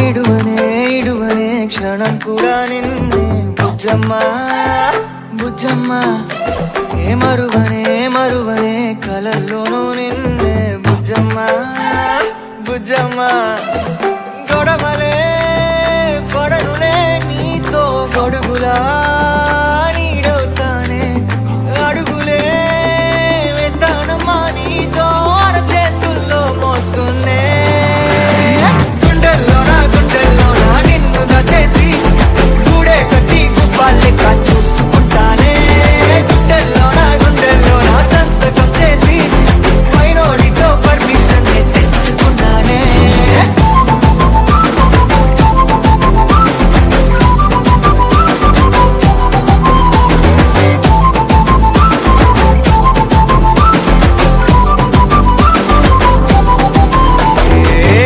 ఇడువనే క్షణం కూడా నిన్నే బుజ్జమ్మా బుజ్జమ్మా ఏ మరువనే కలల్లోనూ నిన్నే బుజ్జమ్మా బుజ్జమ్మా గొడవలే పడనులే నీతో గొడుగులా నీడవుతానే అడుగులే వేస్తానమ్మా నీతో అరచేతుల్లో మోస్తున్నే గుండెల్లోనా నిన్ను దచేసి గూడే కట్టి గుప్పాలెక్క చూసుకుంటానే గుండెల్లోనా సంతకం చేసి పైనోడితో పర్మిషన్ తెచ్చుకున్నానే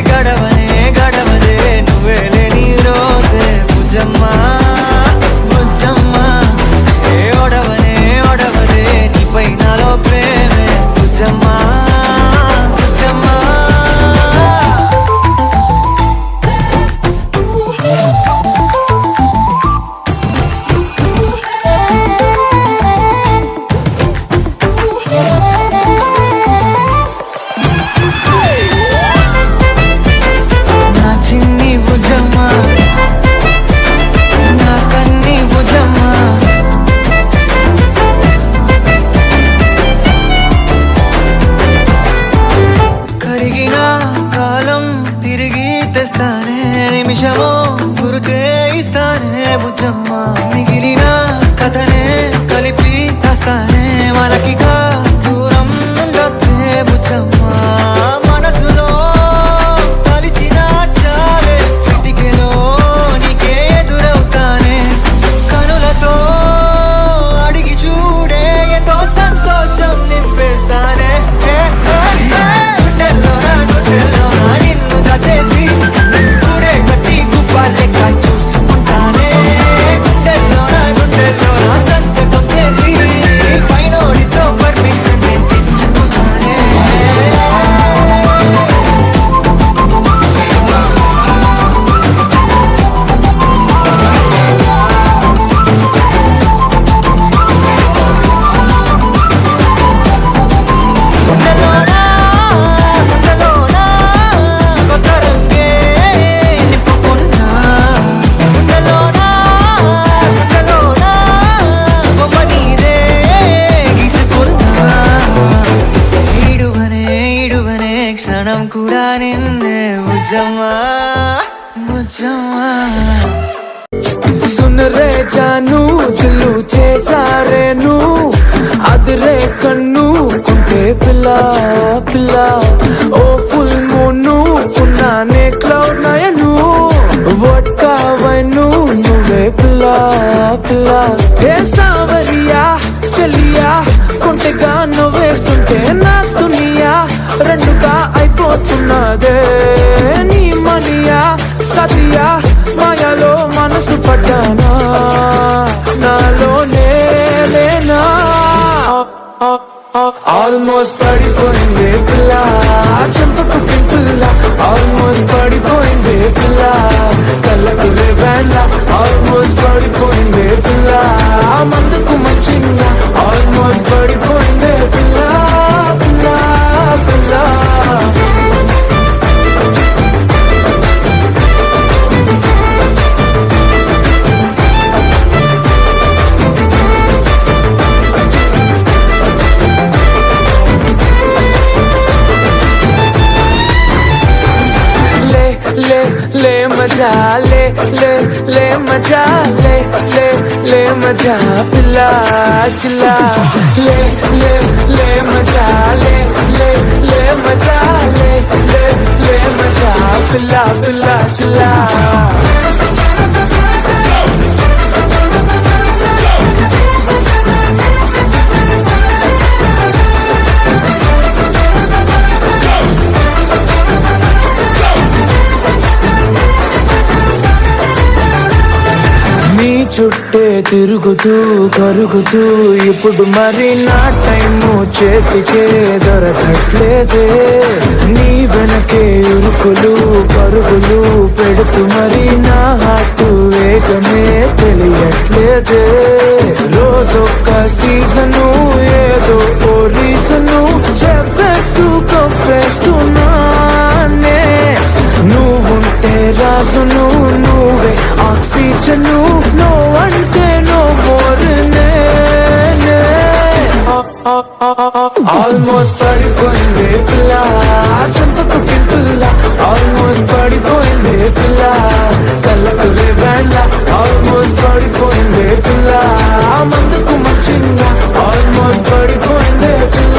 గడవదే నువ్వే లేని రోజే బుజ్జమ్మా బుజ్జమ్మా ఏ ఒడవదే నీపై నాలో ప్రేమే బుజ్జమ్మా బుజ్జమ్మా నా చిన్ని బుజ్జమ్మా నా కన్ని బుజ్జమ్మా కరిగిన కాలం తిరిగి తెస్తానే నిమిషమో గురుతే ఇస్తానే బుజ్జమ్మా మిగిలిన కథనే కలిపి తెస్తానే మనకిగా దూరం ఉండొద్దే బుజ్జమ్మా మనసులో కలిచిన చాలే చిటికెలో నీకే ఎదురవుతానే కనులతో అడిగి చూడే ఎంతో సంతోషం నింపేస్తానే గుండెల్లోనా నిన్ను దచేసి గూడే కట్టి గుప్పాలెక్క చూసుకుంటానే గుండెల్లోనా సంతకం చేసి పైనోడితో పర్మిషన్ తెచ్చుకుంటానే గుండెల్లోనా కొత్త రంగే నింపుకున్నా గుండెల్లోనా బొమ్మ నీదే గీసుకున్నా ఇడువనే క్షణం కూడా నిన్నే బుజ్జమ్మా బుజ్జమ్మా सुन रे जानू दिलू చేసారే నువ్వు అదిరే కన్ను కుంటే పిల్ల ఓ ఫుల్ మూను ఉన్నానే క్లౌడ్ నయను వడ్కా వైను నువ్వే పిల్ల ఏ సావరియా చెలియా కుంటగా నువ్వేస్తుంటే నా దునియా రెండుగా అయిపోతున్నదే నీ మనియా సతియా మాయలో మనసు పడ్డానా నాలోనే లేనా ఆల్మోస్ట్ పడిపోయిందే పిల్ల చెంపకు పింపుల్ల ఆల్మోస్ట్ పడిపోయిందే పిల్ల కళ్ళకు రేవెళ్ళ ఆల్మోస్ట్ పడిపోయిందే పిల్ల మందుకు మంచిన్న ఆల్మోస్ట్ పడిపోయిందే పిల్ల పిల్ల పిల్ల ले मजा ले मजा ले मजा पिला चिल्ला ले मजा ले मजा ले मजा पिला चिल्ला చుట్టే తిరుగుతూ కరుగుతూ ఇప్పుడు మరి నా టైము చేతికే దొరకట్లేదే నీ వెనకే ఉరుకులు పరుగులు పెడుతూ మరి నా హార్ట్ వేగమే తెలియట్లేదే రోజొక్క సీజను ఏదో ఓ రీజను చెప్పేస్తూ కప్పేస్తున్నానే నువ్వుంటే రాజును నువ్వే ఆక్సిజను నో అంటే నో మోరనే ఆల్మోస్ట్ పడిపోయింది పిల్ల చంపకు పిల్ల ఆల్మోస్ట్ పడిపోయింది పిల్ల కళ్ళకు రేబండ్ల ఆల్మోస్ట్ పడిపోయింది పిల్ల మందుకు మంచిగా ఆల్మోస్ట్ పడిపోయింది పిల్ల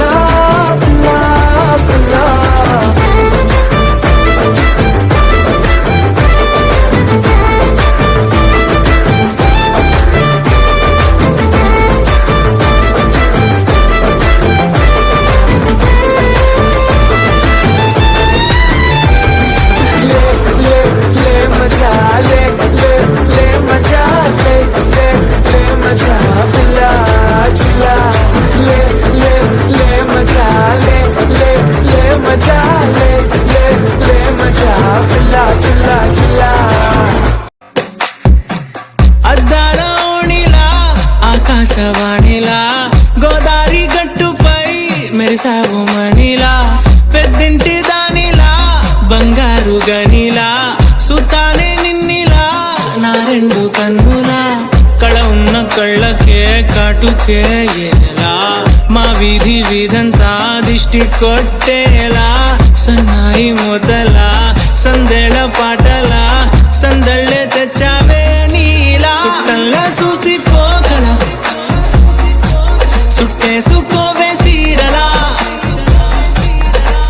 పిల్ల పిల్ల అద్దాల ఓణిలా ఆకాశవాణిలా గోదారి గట్టుపై మెరిసావు మణిలా పెద్దింటి దానిలా బంగారు గనిలా సుతానే నిన్నిలా నా రెండు కన్నులా కళ ఉన్న కళ్ళకే కాటుకే ఎలా మా వీధి వీధంతా దిష్టి కొట్టేలా సన్నాయి మొదలా సందేళ పాటలా సందళ్ళే తెచ్చావే నీలా చుట్టంలా చూసిపోగల సుట్టేసుకోవే సీరలా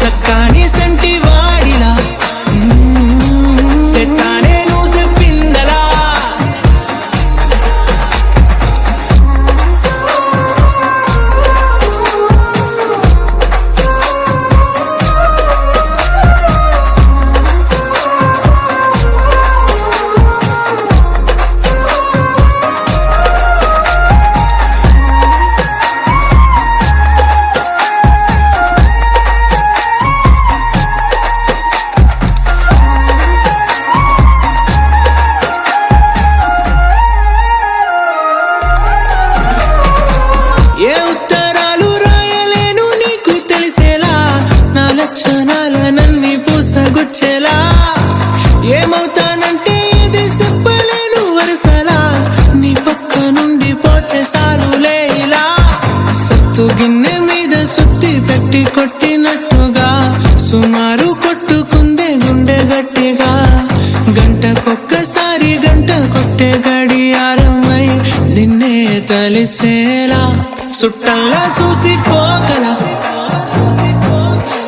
సక్కాని సంటి వాడిలా సెత్తానే నువ్వు చెప్పిందలా ఏ ఉత్తరాలు రాయలేను నీకు తెలిసేలా నా లక్షణాలనన్నీ పూసగుచ్చేలా ఏమవుతానంటే ఇది చెప్పలేను వరుసలా నీ పక్క నుండి పోతే సాలులే ఇలా సత్తు గిన్నె మీద సుత్తి పెట్టి కొట్టినట్టుగా సుమారు కొట్టుకుందే గుండె గట్టిగా గంటకొక్కసారి గంట కొట్టే గడియారమై నిన్నే తలిసేలా సుట్టంలా చూసిపోగల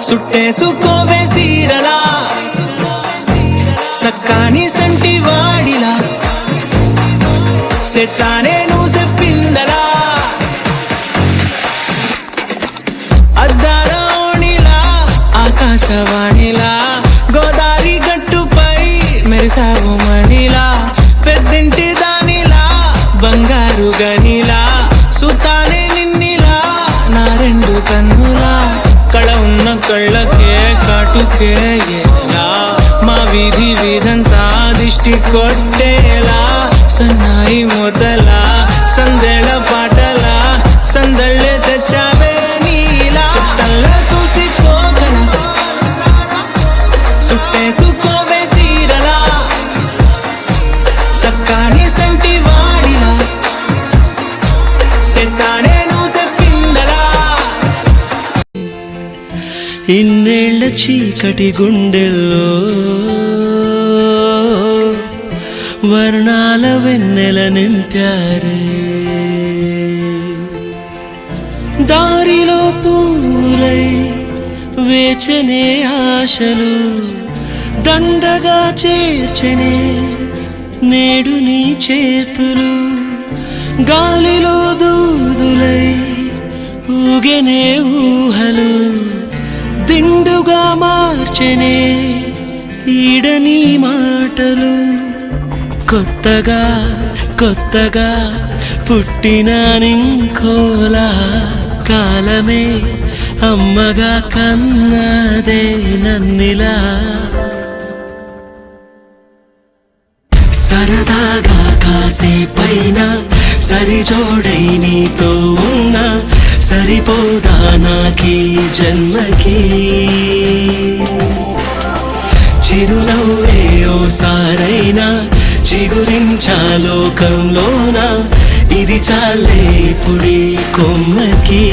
సుట్టేసుకోవే సీరలా సక్కాని సంటి వాడిలా సెత్తానే నువ్వు చెప్పిందలా అద్దాల ఓణిలా ఆకాశవాణిలా గోదారి గట్టుపై మెరిసావు మణిలా పెద్దింటి దానిలా బంగారు గనిలా సుతానే నిన్నిలా నా రెండు కన్నులా కళ ఉన్న కళ్ళకే కాటుకే ఎలా మా వీధి వీధంతా దిష్టి కొట్టేలా సన్నాయి మొదలా సందేళ పాటలా సందళ్ళే తెచ్చావే నీలా చుట్టంలా చూసిపోగల సుట్టేసుకోవే సీరలా సక్కాని సంటి వాడిలా సెత్తానే నువ్వు చెప్పిందలా ఇన్నేళ్ల చీకటి గుండెల్లో వర్ణాల వెన్నెల నింపారే దారిలో పూలై వేచనే ఆశలు దండగా చేర్చనే నేడు నీ చేతులు గాలిలో దూదులై ఊగెనే ఊహలు దిండుగా మార్చెనే ఈడని మాటలు కొత్తగా కొత్తగా పుట్టిన నింకోలా కాలమే అమ్మగా కన్నదే నన్నిలా సరదాగా కాసేపైన సరిజోడై నీతో ఉన్నా సరిపోదా నాకీ జన్మకి చిరునవ్వే ఓసారైనా చిగురించా లోకంలోన ఇది చాలే పుడి కొమ్మకి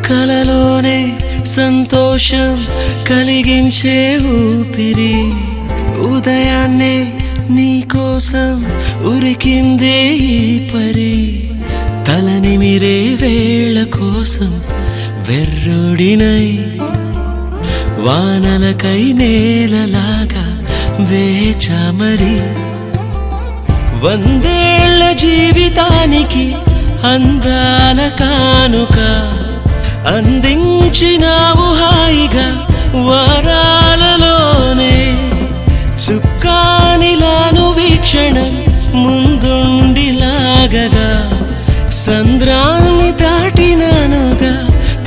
కలలోనే సంతోషం కలిగించే ఊపిరి ఉదయాన్నే నీకోసం ఉరికిందే ఈ పరి తలనిమిరే వేళ కోసం వెర్రుడినై వానలకై నేలలాగా వేచమరి వందేళ్ల జీవితానికి అందాల కానుక అందించినావు హాయిగా వరాలలోనే చుక్కానిలాను వీక్షణం ముందుండిలాగగా సంద్రాన్ని దాటినానుగా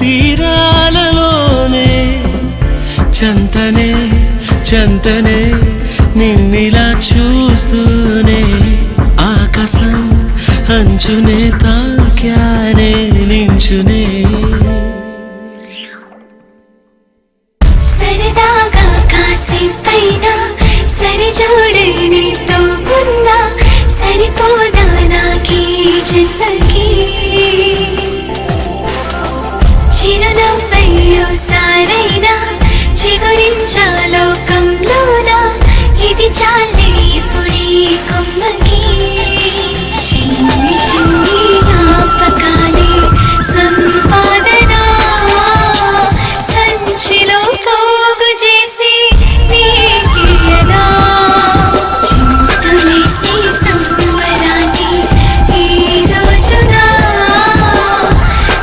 తీరాలలోనే చంతనే చంతనే నిన్నిలా చూస్తూనే ఆకాశం అంచునే తాక్యానే నించునే సరదాగా కాసేపైనా సరిజోడై నీతో ఉన్నా సరిపోదా నాకీ జన్మకి చిరునవ్వయ్యో సారైనా చిగురించా లోకంలోన ఇది చాలే పుడి కొమ్మకి చిన్ని చిన్ని జ్ఞాపకాలే సంపాదన సంచిలో పోగు చేసి నీకియనా చింతులేసి సంబరాన్ని ఈ రోజున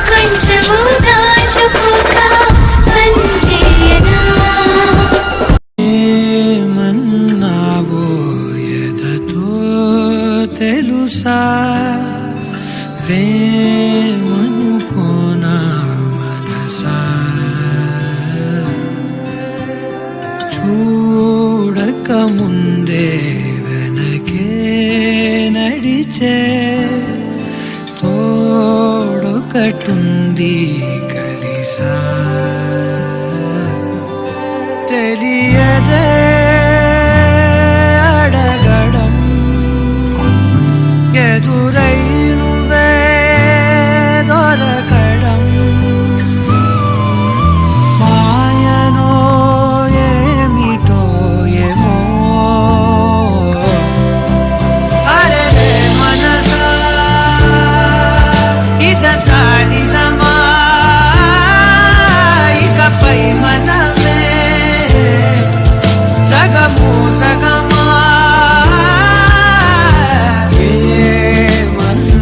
కొంచెము దాచుకోక పనిచేయనా ఏమన్నావో ఎదతో తెలుసా ప్రేమనుకోనా మనసా చూడక ముందే వెనకే నడిచే తోడొకటుంది కలిసా తెలియదే అడగడం ఎదురై నువ్వే దొరకడం మాయనో ఏమిటో ఏమో అరే మనసా ఇదంతా నిజమా ఇకపై మనమే సగము సగమా ఏమన్నా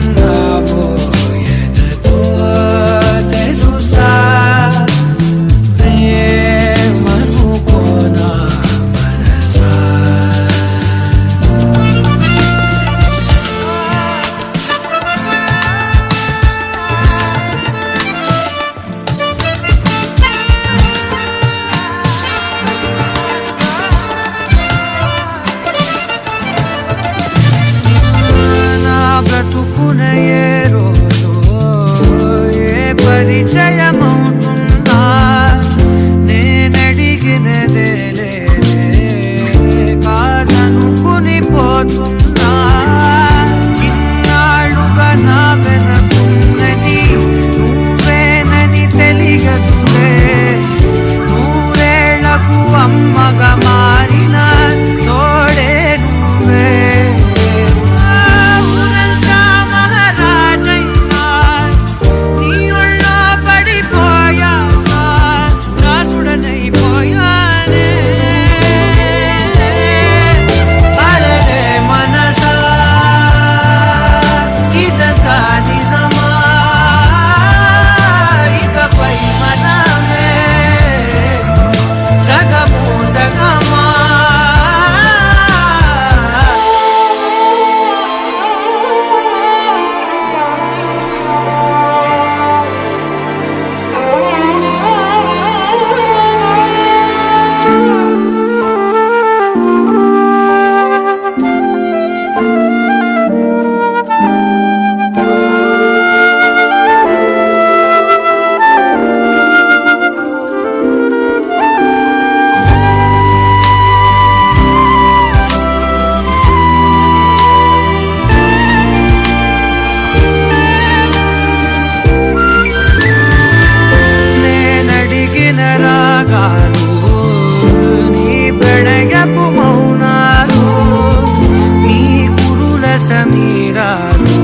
సమీరాలు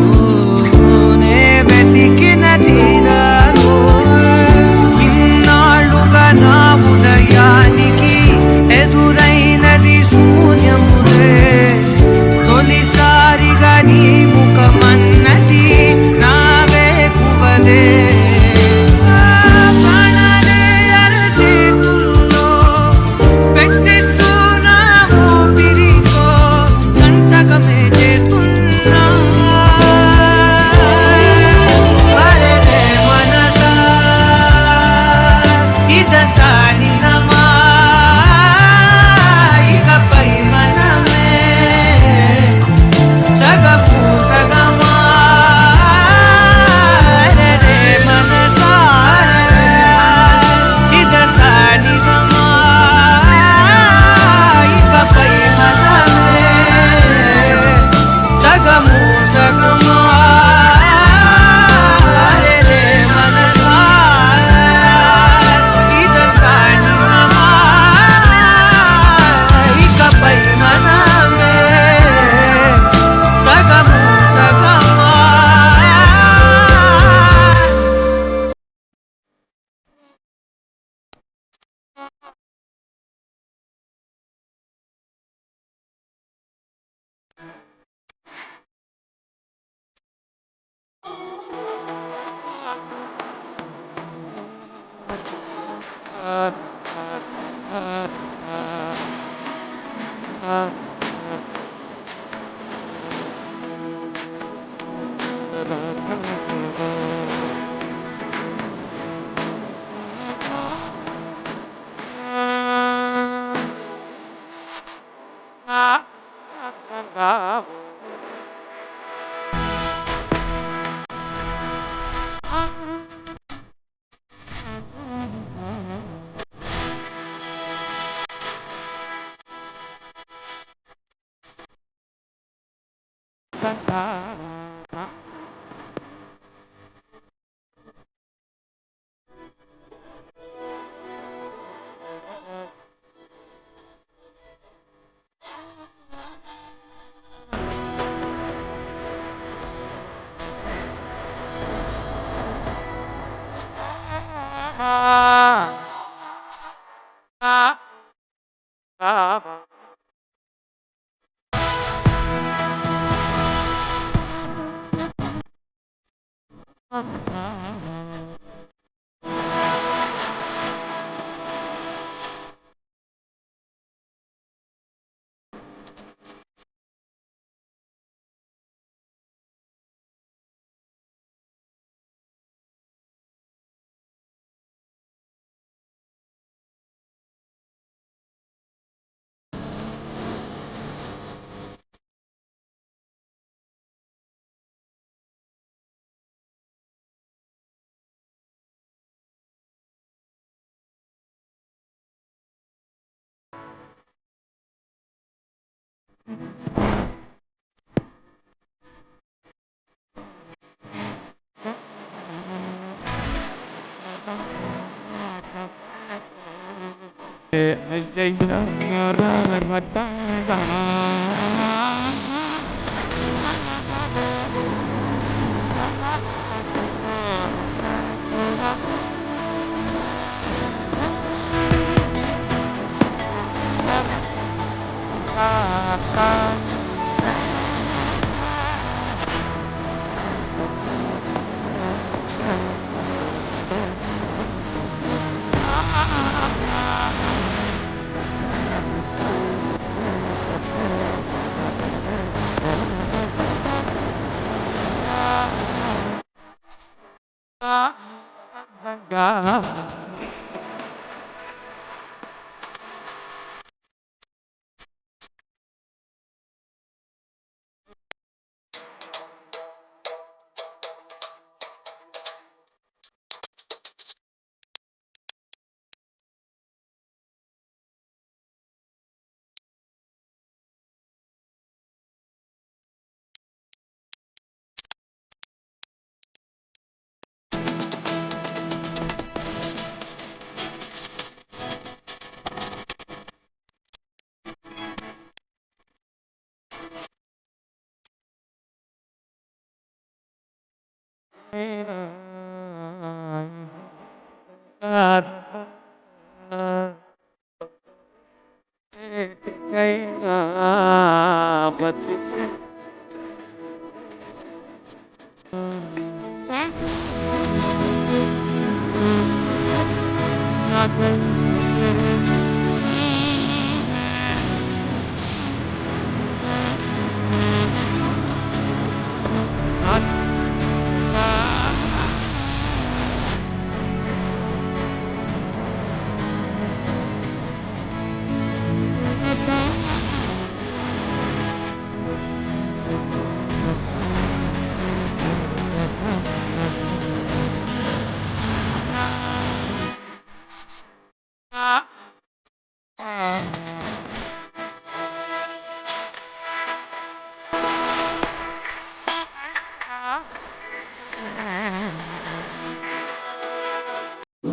నే వెతికిన తీరాలు ఇన్నాళ్ళుగా నా ఉదయానికి ఎదురైనది శూన్యములే తొలిసారిగా నీ ముఖమన్నది నా వేకువలే ప్రాణాలే అరచేతుల్లో పెట్టిస్తూ నా ఊపిరితో సంతకమే చేస్తున్నా అరెరే మనసా ఇదంతా నిజమా ఇకపై మనమే సగము సగమా అరెరే మనసా ఇదంతా నిజమా ఇకపై మనమే సగము సగమా అరెరే మనసా ఇదంతా నిజమా ఇకపై మనమే సగము సగమా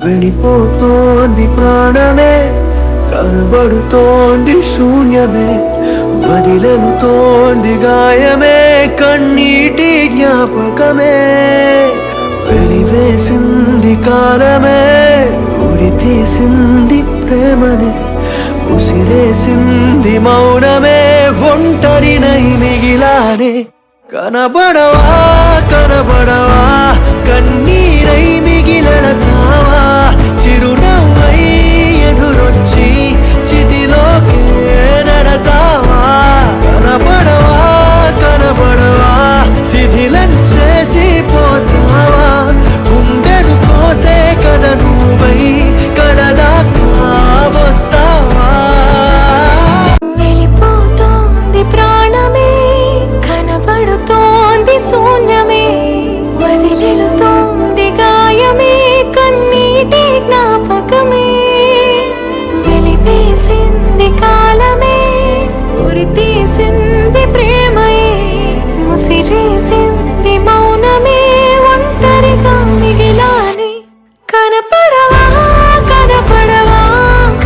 వెళ్ళిపోతోంది ప్రాణమే, కనబడుతోంది శూన్యమే, వదిలెనుతోంది గాయమే, కన్నీటి జ్ఞాపకమే, వెలివేసింది కాలమే, ఉరి తీసింది ప్రేమని, ఉసిరేసింది మౌనమే, ఒంటరినై మిగిలానే. కనబడవా కనబడవా కన్నీరై మిగిలడతావా, చిరునవ్వై ఎదురొచ్చి చితిలోకే నడతావా. కనబడవా కనబడవా శిథిలం చేసి పోతావా, గుండెను కోసే కథ నువ్వై కడదాకా వస్తావా. వెళ్ళిపోతోంది ప్రాణమే, కనబడుతోంది శూన్యమే, వదిలెడుతోంది గాయమే, కన్నీటి జ్ఞాపకమే, వెలివేసింది కాలమే, ఉరి తీసింది ప్రేమయే, ముసిరేసింది మౌనమే, ఒంటరిగా మిగిలానే. కనపడవా కనపడవా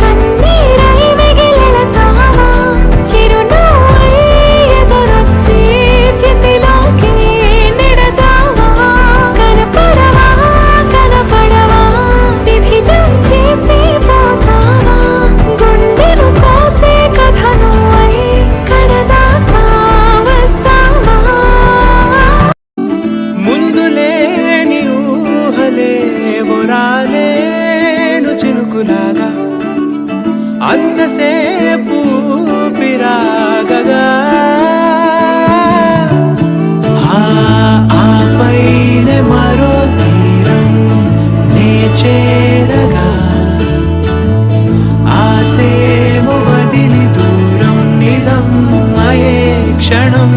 కన్నీరై మిగిలెడతావా, చిరునవ్వై ఎదురొచ్చి చితిలోకి నెడతావా. కనపడవా కనపడవా శిథిలం చేసి పోతావా, గుండెను కోసే కథ నువ్వై కడదాకా వస్తావా. ముందు లేని ఊహలేవో రాలేను చినుకులాగా, అంతసేపు పిరాగగా, ఆపైన మరో తీరం నే చేరగా, ఆసేమో వదిలి దూరం నిజం అయే క్షణం.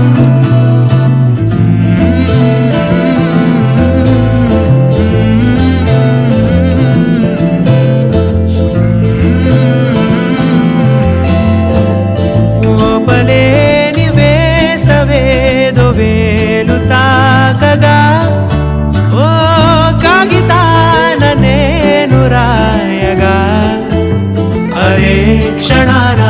ఓపలేని వేసవేదో వేలు తాకగా, ఓ కాగితాన నేను రాయగా, అరే క్షణాన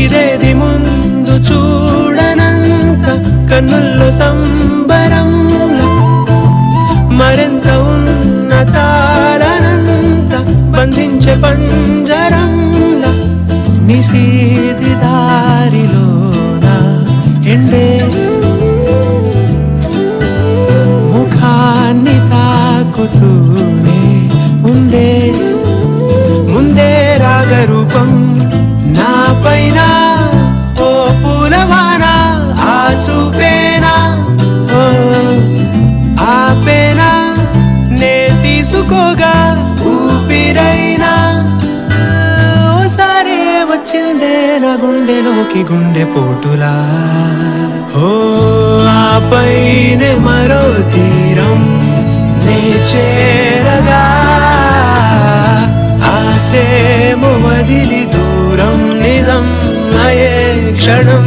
ఇదేది ముందు చూడనంత కన్నుల్లో సంబరంలా, మరెంత ఉన్న చాలనంత బంధించే పంజరంలా, నిశీది దారిలోన ఎండే ముఖాన్ని తాకుతూనే ఉండే, ముందే రాగరూపం నా పైన, ఓ పూలవాన ఆ చూపేనా, ఓ ఆపేనా నే తీసుకోగా ఊపిరైనా. ఓసారి వచ్చిందే నా గుండెలోకి గుండె పోటులా, ఓ ఆపైన మరో తీరం నే చేరగా, ఆసేమో వదిలి దూరం నిజం అయే క్షణం.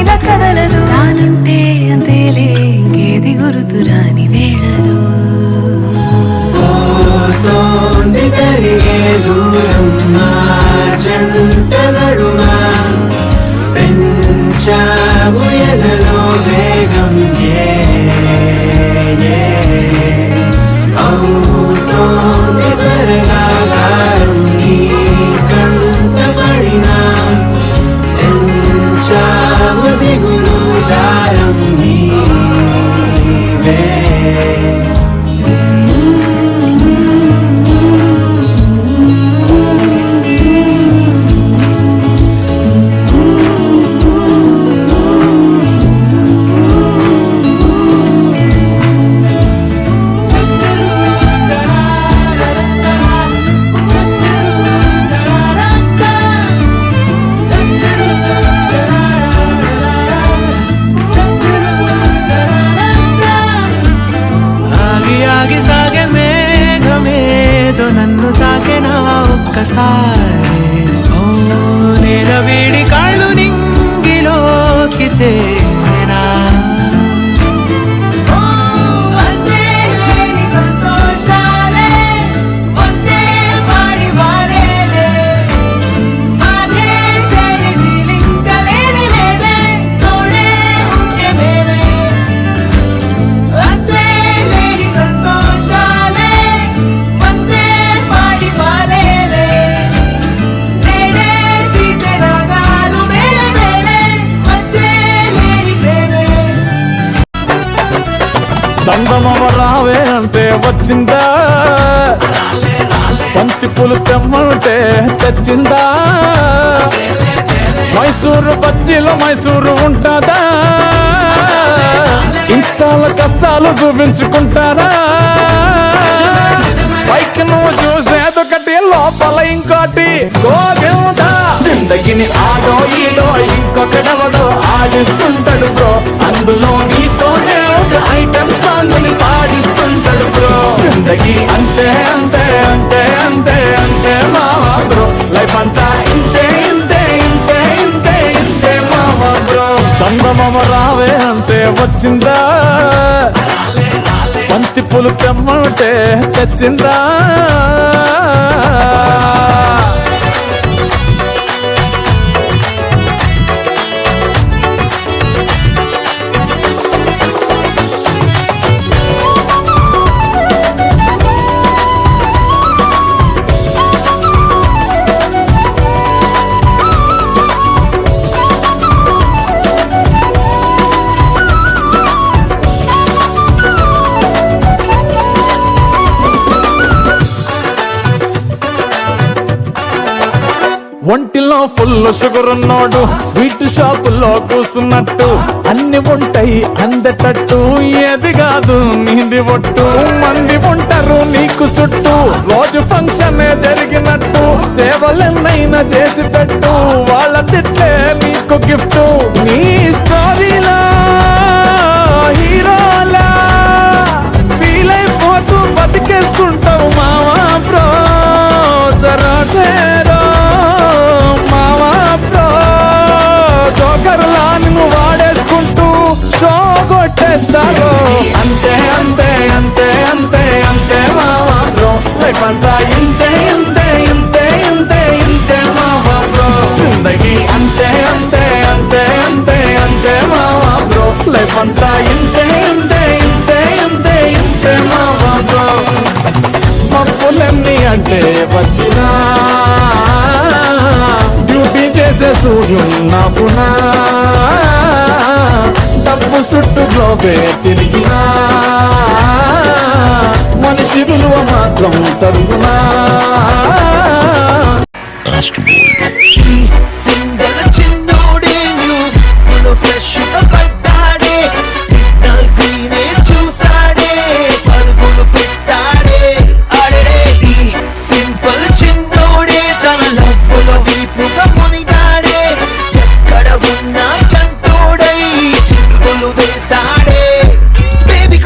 పూర్తిగా కదలదు. తానుంటే అంతేలే ఇంకేది గుర్తురాని వేళలో. పోతోంది కరిగే దూరం నా చెంత నడుమా, పెంచావు ఎదలో వేగం అవుతోంది త్వరగా గారం నీ కంటపడినా, పెంచావు దిగులు దారం నీవే. ఆగి సాగే మేఘమేదో నన్ను తాకెనా ఒక్కసారి. ఓ నేల వీడి కాళ్ళు నింగిలోకి తేనా. చందమామ రావే అంటే వచ్చిందా, బంతి పూలు తెమ్మంటే తెచ్చిందా, మైసూరు బజ్జీలో మైసూరు ఉంటుందా, ఇష్టాల కష్టాలు చూపించుకుంటారా, పైకి నువ్వు చూసేదొకటి లోపల ఇంకోటి గోవిందా. జిందగిని ఆడో ఈడో ఇంకొకడెవడో ఆడిస్తుంటాడు బ్రో, అందులో నీతోనే ఒక ఐటమ్ సాంగ్ ని పాడిస్తుంటాడు బ్రో. జిందగీ అంతే అంతే అంతే అంతే అంతే మావా బ్రో, లైఫ్ అంతా ఇంతే ఇంతే ఇంతే ఇంతే ఇంతే మావా బ్రో. చందమామ రావే అంటే వచ్చిందా, బంతి పూలు తెమ్మంటే తెచ్చిందా. ఒంటిలో ఫుల్ షుగర్ ఉన్నోడు స్వీట్ షాపుల్లో కూసున్నట్టు, అన్ని ఉంటాయి అందటట్టు, ఏది కాదు నీది ఒట్టు. మంది ఉంటారు నీకు చుట్టూ, రోజు ఫంక్షన్ జరిగినట్టు, సేవలెన్నైనా చేసి పెట్టు, వాళ్ళ తిట్టే నీకు గిఫ్ట్. నీ స్టోరీలో హీరోలా ఫీలైపోతూ బతికేస్తుంటావు మావా బ్రో. జరాటేరో మావా బ్రో, జోకర్లా నువ్వు వాడేసుకుంటూ షో కొట్టేస్తారు. అంతే అంతే అంతే అంతే అంతే మావా బ్రో, లైఫ్ అంతా ఇంతే ఇంతే ఇంతే ఇంతే ఇంతే మావా బ్రో. జిందగీ అంతే అంతే అంతే అంతే అంతే మావా బ్రో, లైఫ్ అంతా ఇంతే ఇంతే ఇంతే ఇంతే ఇంతే మావా బ్రో. మప్పులన్నీ అంటే వచ్చినా, డ్యూటీ చేసే సూర్యున్నాపునా, డబ్బు చుట్టూ గ్లోబే తిరిగినా, మనిషి విలువ మాత్రం తరుగునా. సింగల్ చిన్నోడే నువ్వు ఫ్రెష్ పడ్డాడే, సిగ్నల్ గ్రీనే చూసాడే, పరుగులు పెట్టాడే. అడే సింపుల్ చిన్నోడే తన లవ్వులో వీపుగా మునిగాడే, ఎక్కడ ఉన్నా చంటోడై చిక్కులు వేశాడే. బేబీ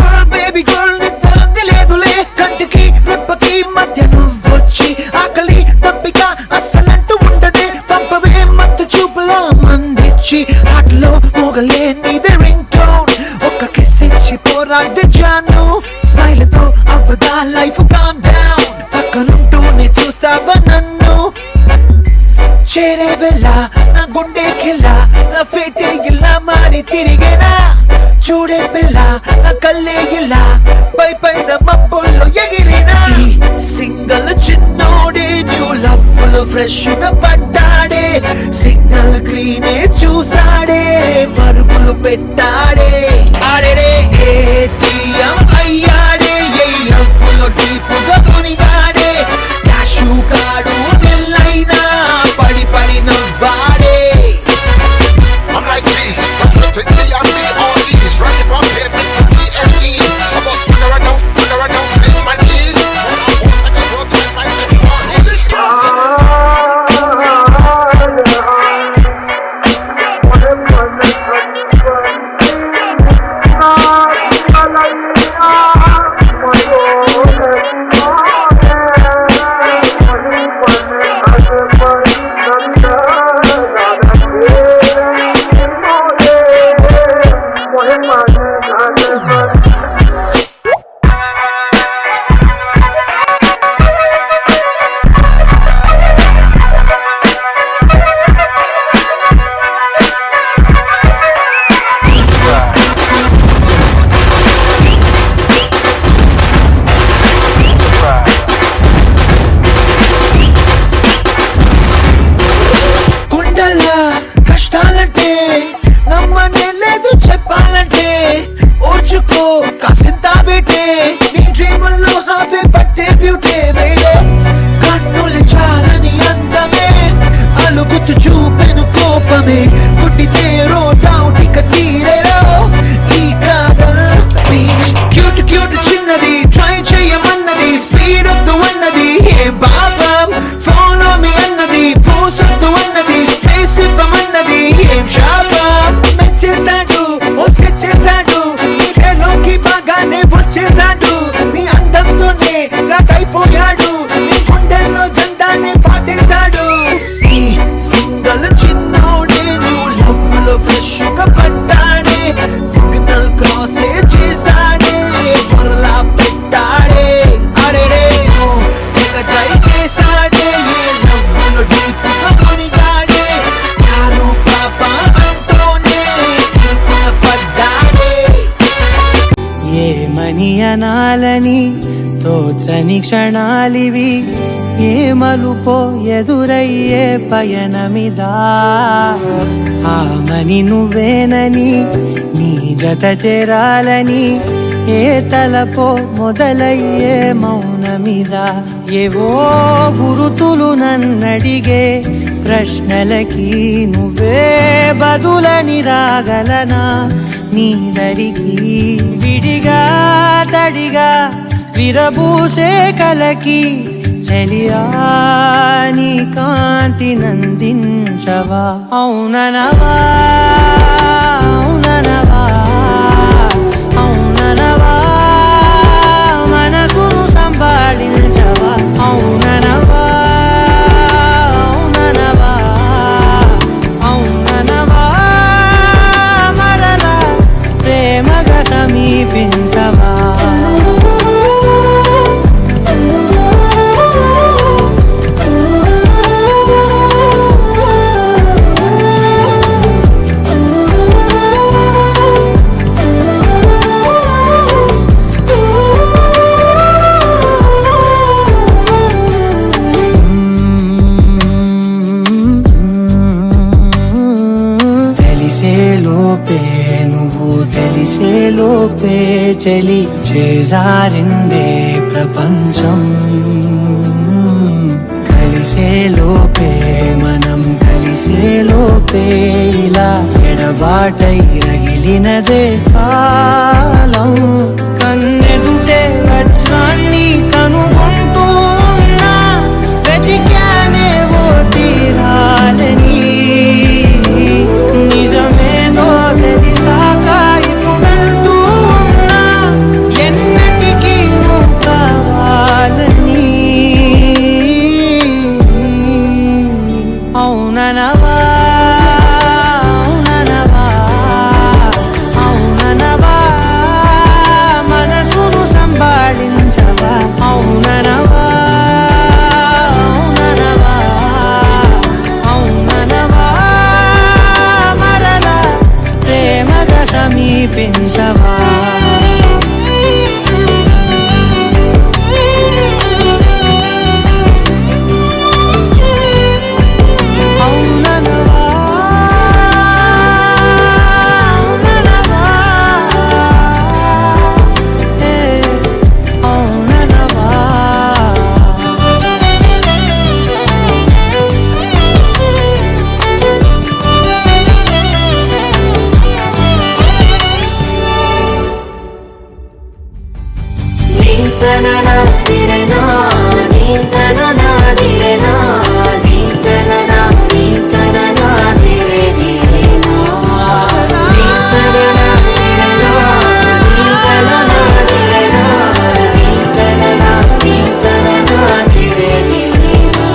గర్ల్ నిద్రలంది లేదులే, కంటికి రెప్పకి మధ్య నువ్వొచ్చి ఆకలి తప్పిక అస్సలంటూ ఉండదే, పంపవే మత్తు చూపులా మందిచ్చి ఆటలో మోగ అవదా లైఫ్ కామ్ డౌన్ పక్కనుంటూనే చూస్తావా నన్ను చేరే వెళ్ళ నా గుండె కిల్ల నా ఫేటే ఇలా మారి తిరిగేనా చూడే పిల్ల నా కల్లే ఇలా పై పైన మబ్బుల్లో ఎగిరినా సింగల్ చిన్నోడే న్యూ లవ్ లో ఫ్రెష్ గా పడ్డాడే సిగ్నల్ గ్రీనే చూసాడే పరుగులు పెట్టాడే ఆడేడే ఏటీఎం అయ్యాడే ఏ లవ్ లో డీపుగా మునిగాడే క్యాషు కాడు నెల్లైనా పడి పడి నవ్వాడే I'm like Jesus, I'm splitting the R.E.S. Rocky Pop, hit me some PFDs. I'm gonna swagger around, sit my knees. I'm like a road trip, like that కుండలా కష్టాలంటే నమ్మనే లేదు చెప్పాలంటే ఓచుకో కాసింత బేటే నీ డ్రీముల్లో హాఫే పట్టే బ్యూటీ వేడే కన్నులు చాలని అందమే అలుగుతూ చూపెను కోపమే పుట్టితే రోడౌట్ ఇక తీరేరో ఈ కాదల్ క్యూట్ క్యూట్ చిన్నది ట్రై చేయమన్నది స్పీడ్ వద్దు అన్నది ఏ బాబం ఫోన్ మీ అన్నది పోసొద్దు అన్నది స్పేస్ ఇవ్వమన్నది ఏం శాపం మెచ్చేశాడు మోసుకొచ్చేశాడు నీలోకి బాగానే వచ్చేశాడు నీ అందంతోనే రాకైపోయాడు నీ గుండెల్లో జెండానే పాతేశాడు ఈ సింగల్ చిన్నోడే నువ్వు లవ్ లో ఫ్రెష్ గా పడ్డాడే సిగ్నల్ క్రాస్ చేశాడే మరలా పెట్టాడే అరేడే తెగ ట్రై చేశాడే ఏ లవ్ లో డీప్గా మునిగాడే యారు పాప అంటూనే ఇరుకున పడ్డాడే ఏమని అనాలని తోచని క్షణాలివి ఏ మలుపో ఎదురయ్యే పయనమిదా ఆమని నువ్వేనని నీ జత చేరాలని ఏ తలపో మొదలయ్యే మౌనమిదా ఏవో గురుతులు నన్నడిగే ప్రశ్నలకి నువ్వే బదులని రాగలనా నీ దరికి విడిగా తడిగా విరబూసే కలకి చలియా నీ కాంతి నందించవా అవుననవా అవుననవా అవుననవా మనసును సంపాదించవా అవుననవా అవుననవా అవుననవా మరలా ప్రేమగా సమీపించవా తెలిసే లోపే చలి చేజారిందే ప్రపంచం కలిసే లోపే మనం కలిసే లోపే ఇలా ఎడబాటై రగిలినదే కాలం కన్నెదుటే వజ్రాన్ని కనుగొంటూ ఉన్నా వెతికానే ఓ తీరాలని నిజమేదో తెలిసాక ఇప్పుడంటూ ఉన్నా ఎన్నటికీ నువ్వు కావాలని అవుననవా అవుననవా అవుననవా నాదిరనా నీతన నాదిరనా నీతన నా నీతన నాదిరే నీనా నీతన నాదిరనా నీతన నాదిరనా నీతన నా నీతన నాదిరే నీనా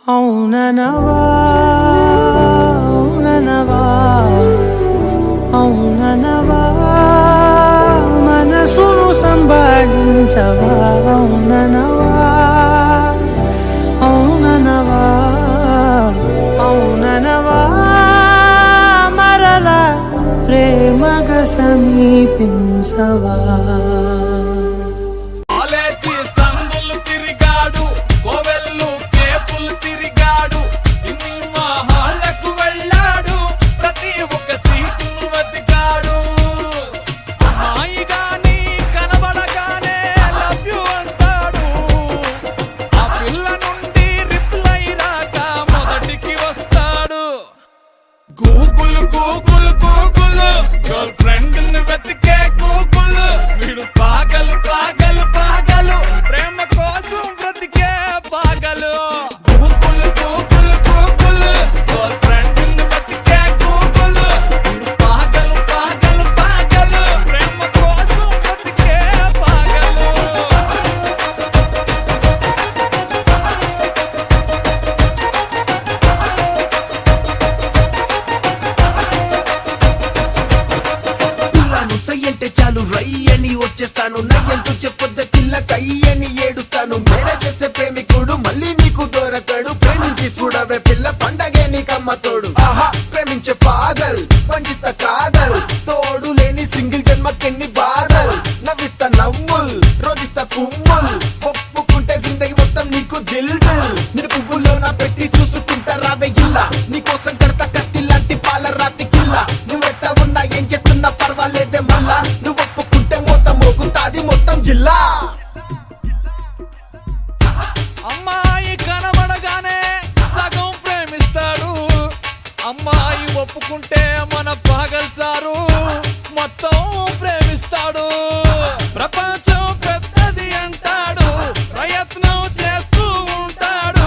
అవుననవా అవుననవా అవుననవా మనసును సంబాళించవా అవుననవా అవుననవా అవుననవా మరలా ప్రేమగా సమీపించవా కాలేజీ సందులు తిరిగాడు, కోవెల్లు కేపులు తిరిగాడు, సినిమా హాళ్లకు వెళ్ళాడు, ప్రతి ఒక్క సీటును వెతికాడు. అమ్మాయి గాని కనబడగానే లవ్ యు అంటాడు. ఆ పిల్ల నుండి రిప్లై రాక మొదటికి వస్తాడు. Google Google Google girlfriend ని వెతికే గూగుల్. వీడు పాగలు పాగలు పాగలు, ప్రేమ కోసం బ్రతికే పాగలు. Google Google Google girlfriend ని వెతికే గూగుల్. వీడు పాగలు పాగలు పాగలు, ప్రేమ కోసం బ్రతికే పాగలు. పిల్లను సయ్యంటే చాలు రై అని వచ్చేస్తాను, నయ్యంటూ చెప్పొద్ద పిల్ల కయ్యని ఏడుస్తాను. మేర చేసే ప్రేమికుడు మళ్ళీ నీకు దొరకడు, ప్రేమించి చూడవే పిల్ల పండగే నీకమ్మ తోడు. ఆహా ప్రేమించే పాగల్ పండిస్తా కాదల్, తోడు లేని సింగిల్ జన్మకెన్ని బాధల్. నవ్విస్తా నవ్వుల్ రోజిస్తా పువ్వుల్, ఒప్పుకుంటే జిందగి మొత్తం నీకు జిల్ జిల్. నేను పువ్వులో నా పెట్టి చూసుకుంటా రావే ఇల్లా, నీకోసం కడతా కత్తి లాంటి పాల రాతి కిల్లా. నువ్వెట్ట ఉన్నా ఏం చేస్తున్నా పర్వాలేదే మళ్ళా, నువ్వు ఒప్పుకుంటే మొత్తం మోగుతాది మొత్తం జిల్లా. అమ్మాయి కనబడగానే సగం ప్రేమిస్తాడు, అమ్మాయి ఒప్పుకుంటే మన పాగల్ సారు మొత్తం ప్రేమిస్తాడు. ప్రపంచం పెద్దది అంటాడు, ప్రయత్నం చేస్తూ ఉంటాడు.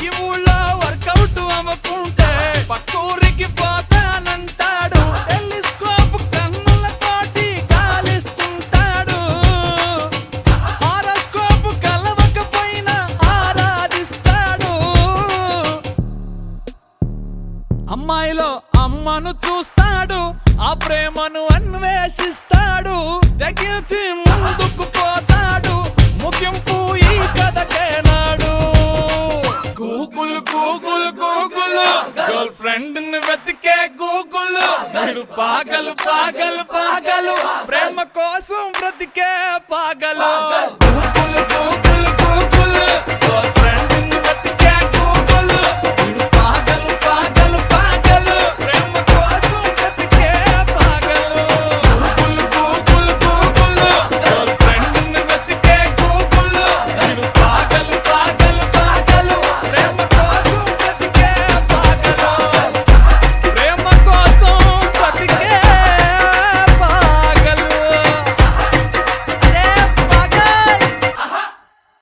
ఈ ఊళ్ళో వర్కౌట్ అవ్వకుంటే పక్కూరికి పోతానంటాడు. టెలిస్కోప్ కన్నులతోటి గాలిస్తుంటాడు, హారోస్కోప్ కలవకపోయినా ఆరాధిస్తాడు. అమ్మాయిలో అమ్మను చూస్తాడు, ఆ ప్రేమను అన్వేషిస్తాడు. తెగించి ముందుకు పోతాడు, ముగింపు ఈ కథకేనాడు. Google Google Google girlfriend ని వెతికే గూగుల్. వీడు పాగలు పాగలు పాగలు, ప్రేమ కోసం బ్రతికే పాగలు. Google Google Google